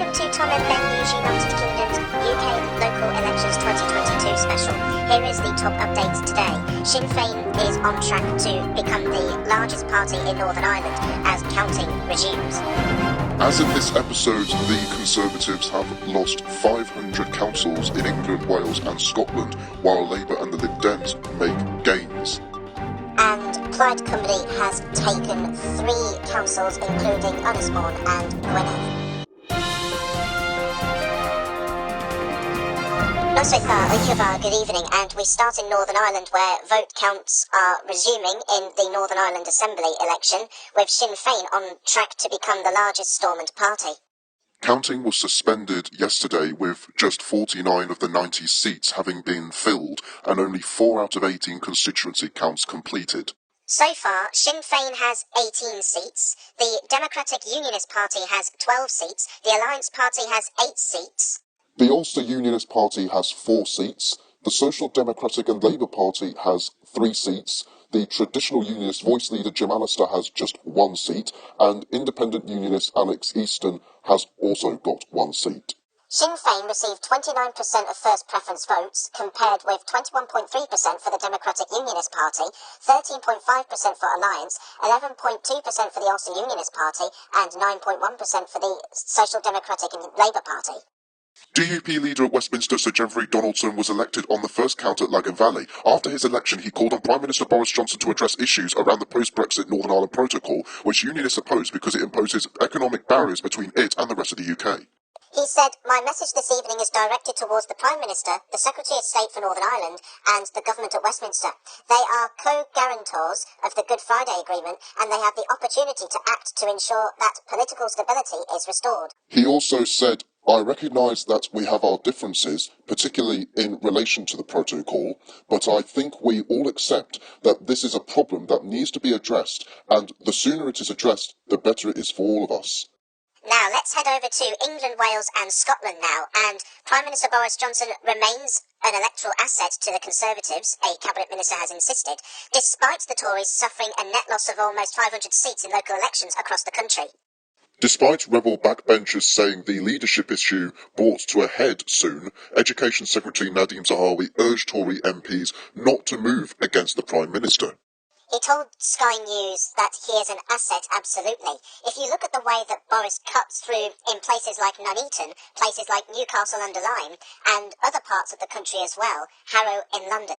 Welcome to Tom and Ben News United Kingdom's UK Local Elections 2022 special. Here is the top update today. Sinn Féin is on track to become the largest party in Northern Ireland as counting resumes. As in this episode, the Conservatives have lost 500 councils in England, Wales and Scotland, while Labour and the Lib Dems make gains. And Plaid Cymru has taken 3 councils, including Ynysmôn and Gwynedd. Not so far, good evening, and we start in Northern Ireland where vote counts are resuming in the Northern Ireland Assembly election, with Sinn Féin on track to become the largest Stormont party. Counting was suspended yesterday with just 49 of the 90 seats having been filled and only 4 out of 18 constituency counts completed. So far, Sinn Féin has 18 seats, the Democratic Unionist Party has 12 seats, the Alliance Party has 8 seats. The Ulster Unionist Party has 4 seats, the Social Democratic and Labour Party has 3 seats, the Traditional Unionist Voice leader Jim Allister has just 1 seat, and Independent Unionist Alex Easton has also got 1 seat. Sinn Féin received 29% of first preference votes, compared with 21.3% for the Democratic Unionist Party, 13.5% for Alliance, 11.2% for the Ulster Unionist Party, and 9.1% for the Social Democratic and Labour Party. DUP leader at Westminster Sir Geoffrey Donaldson was elected on the first count at Lagan Valley. After his election, he called on Prime Minister Boris Johnson to address issues around the post-Brexit Northern Ireland Protocol, which unionists oppose because it imposes economic barriers between it and the rest of the UK. He said, "My message this evening is directed towards the Prime Minister, the Secretary of State for Northern Ireland, and the government at Westminster. They are co-guarantors of the Good Friday Agreement, and they have the opportunity to act to ensure that political stability is restored." He also said, "I recognise that we have our differences, particularly in relation to the protocol, but I think we all accept that this is a problem that needs to be addressed, and the sooner it is addressed, the better it is for all of us." Now, let's head over to England, Wales and Scotland now, and Prime Minister Boris Johnson remains an electoral asset to the Conservatives, a Cabinet Minister has insisted, despite the Tories suffering a net loss of almost 500 seats in local elections across the country. Despite rebel backbenchers saying the leadership issue brought to a head soon, Education Secretary Nadhim Zahawi urged Tory MPs not to move against the Prime Minister. He told Sky News that he is an asset, absolutely. If you look at the way that Boris cuts through in places like Nuneaton, places like Newcastle under Lyme, and other parts of the country as well, Harrow in London.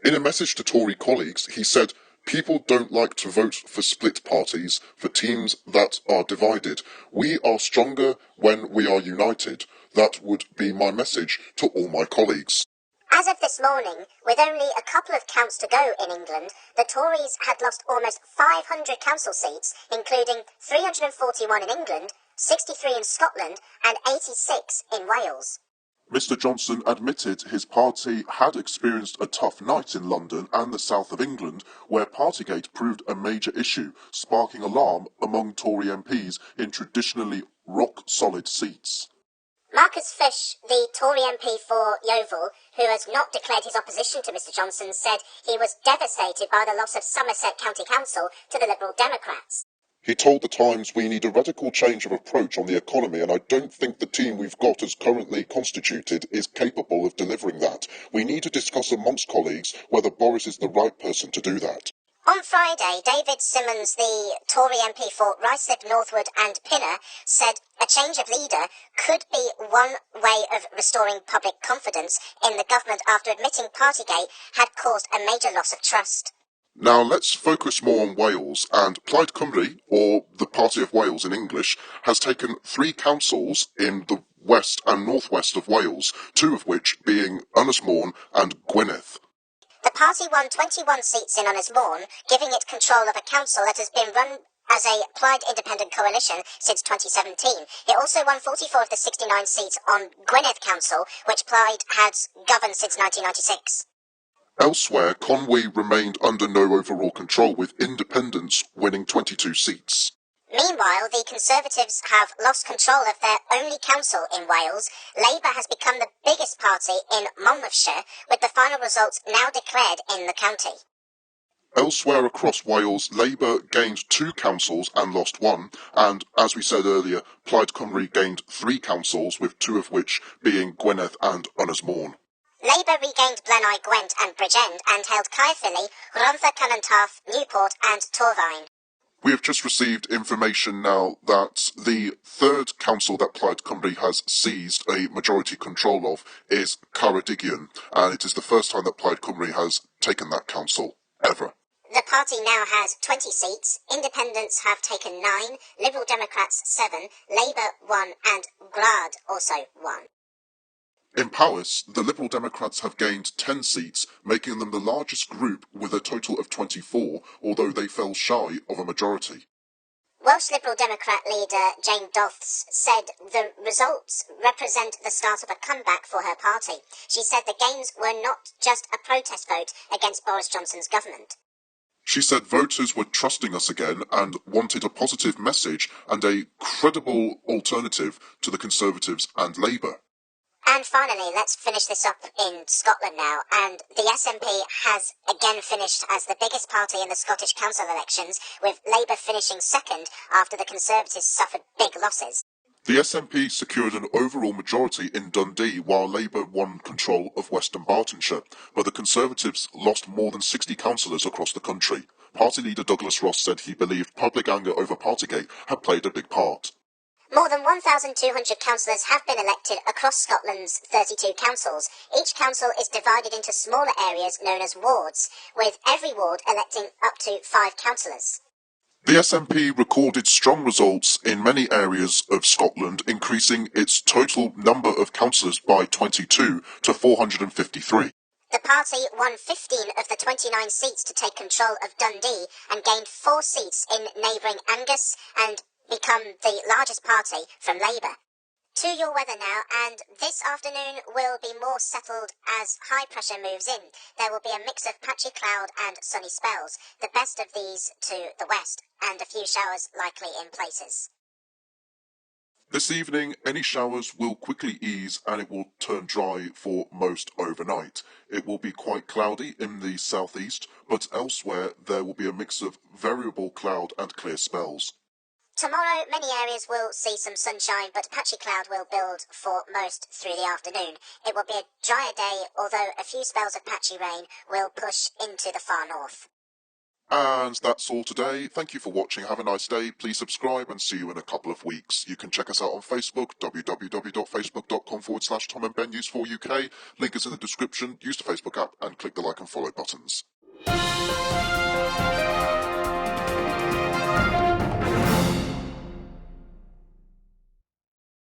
In a message to Tory colleagues, he said, "People don't like to vote for split parties, for teams that are divided. We are stronger when we are united. That would be my message to all my colleagues." As of this morning, with only a couple of counts to go in England, the Tories had lost almost 500 council seats, including 341 in England, 63 in Scotland, and 86 in Wales. Mr Johnson admitted his party had experienced a tough night in London and the south of England, where Partygate proved a major issue, sparking alarm among Tory MPs in traditionally rock-solid seats. Marcus Fish, the Tory MP for Yeovil, who has not declared his opposition to Mr Johnson, said he was devastated by the loss of Somerset County Council to the Liberal Democrats. He told The Times, "We need a radical change of approach on the economy, and I don't think the team we've got as currently constituted is capable of delivering that. We need to discuss amongst colleagues whether Boris is the right person to do that." On Friday, David Simmons, the Tory MP for Ruislip, Northwood and Pinner, said a change of leader could be one way of restoring public confidence in the government after admitting Partygate had caused a major loss of trust. Now let's focus more on Wales, and Plaid Cymru, or the Party of Wales in English, has taken 3 councils in the west and northwest of Wales, 2 of which being Ynysmôn and Gwynedd. The party won 21 seats in Ynysmôn, giving it control of a council that has been run as a Plaid independent coalition since 2017. It also won 44 of the 69 seats on Gwynedd Council, which Plaid had governed since 1996. Elsewhere, Conwy remained under no overall control, with independents winning 22 seats. Meanwhile, the Conservatives have lost control of their only council in Wales. Labour has become the biggest party in Monmouthshire, with the final results now declared in the county. Elsewhere across Wales, Labour gained 2 councils and lost 1, and as we said earlier, Plaid Cymru gained 3 councils, with 2 of which being Gwynedd and Ynys Môn. Labour regained Blaenau, Gwent and Bridgend and held Caerphilly, Rhondda Cynon Newport and Torfaen. We have just received information now that the 3rd council that Plaid Cymru has seized a majority control of is Ceredigion, and it is the first time that Plaid Cymru has taken that council, ever. The party now has 20 seats, Independents have taken 9, Liberal Democrats 7, Labour 1 and Gwlad also 1. In Powys, the Liberal Democrats have gained 10 seats, making them the largest group with a total of 24, although they fell shy of a majority. Welsh Liberal Democrat leader Jane Doths said the results represent the start of a comeback for her party. She said the gains were not just a protest vote against Boris Johnson's government. She said voters were trusting us again and wanted a positive message and a credible alternative to the Conservatives and Labour. And finally, let's finish this up in Scotland now, and the SNP has again finished as the biggest party in the Scottish council elections, with Labour finishing second after the Conservatives suffered big losses. The SNP secured an overall majority in Dundee while Labour won control of Western Bartonshire, but the Conservatives lost more than 60 councillors across the country. Party leader Douglas Ross said he believed public anger over Partygate had played a big part. More than 1,200 councillors have been elected across Scotland's 32 councils. Each council is divided into smaller areas known as wards, with every ward electing up to 5 councillors. The SNP recorded strong results in many areas of Scotland, increasing its total number of councillors by 22 to 453. The party won 15 of the 29 seats to take control of Dundee and gained 4 seats in neighbouring Angus and become the largest party from Labour. To your weather now, and this afternoon will be more settled as high pressure moves in. There will be a mix of patchy cloud and sunny spells, the best of these to the west, and a few showers likely in places. This evening, any showers will quickly ease and it will turn dry for most overnight. It will be quite cloudy in the southeast, but elsewhere there will be a mix of variable cloud and clear spells. Tomorrow, many areas will see some sunshine, but patchy cloud will build for most through the afternoon. It will be a drier day, although a few spells of patchy rain will push into the far north. And that's all today. Thank you for watching. Have a nice day. Please subscribe and see you in a couple of weeks. You can check us out on Facebook, www.facebook.com/Tom and Ben News 4 UK. Link is in the description. Use the Facebook app and click the like and follow buttons.